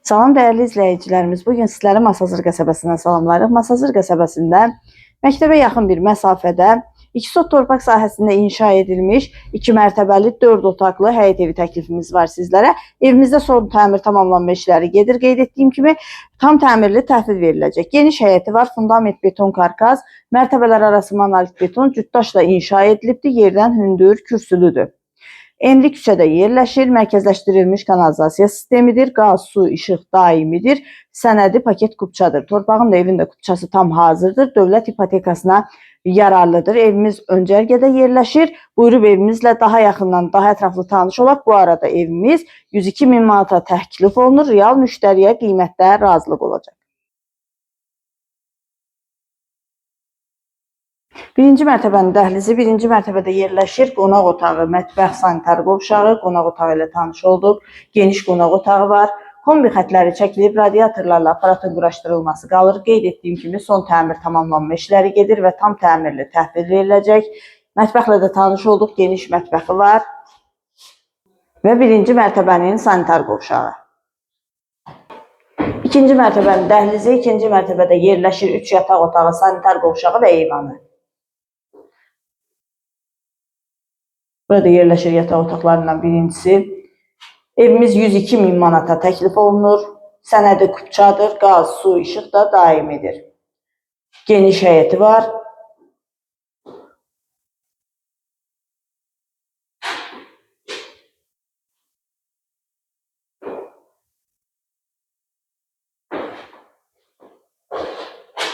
Salam dəyərli izləyicilərimiz, bugün sizləri Masazır qəsəbəsindən salamlayırıq. Masazır qəsəbəsində məktəbə yaxın bir məsafədə 2 sot torpaq sahəsində inşa edilmiş 2 mərtəbəli 4 otaqlı həyət evi təklifimiz var sizlərə. Evimizdə son təmir tamamlanma işləri gedir. Qeyd etdiyim kimi tam təmirli təhvil veriləcək. Geniş həyəti var, fundament beton karkaz, mərtəbələr arası monolit beton, cütdaşla inşa edilibdir, yerdən hündür, kürsülüdür. Enli küçədə yerləşir, mərkəzləşdirilmiş kanalizasiya sistemidir, qaz, su, işıq daimidir, sənədi paket kupçadır. Torpağın da evin də kupçası tam hazırdır, dövlət ipotekasına yararlıdır. Evimiz öncərgədə yerləşir. Buyurub evimizlə daha yaxından, daha ətraflı tanış olaq. Bu arada evimiz 102 min manata təklif olunur, real müştəriyə qiymətdə razılıq olacaq. Birinci mərtəbənin dəhlizi, birinci mərtəbədə yerləşir. Qonaq otağı, mətbəx, sanitar qovşağı, qonaq otağı ilə tanış olduq. Geniş qonaq otağı var. Kombi xətləri çəkilib, radiatorlarla aparatın quraşdırılması qalır. Qeyd etdiyim kimi son təmir tamamlanma işləri gedir və tam təmirli təhvil veriləcək. Mətbəxlə də tanış olduq. Geniş mətbəxi var. Və birinci mərtəbənin sanitar qovşağı. İkinci mərtəbənin dəhlizi, ikinci mərtəbədə yerləşir 3 yataq otağı, sanitar qovşağı və eyvanı. Burada yerləşir yataq otaqlarından birincisi. Evimiz 102 min manata təklif olunur. Sənədi kupçadır, qaz, su, işıq da daimidir. Geniş həyəti var.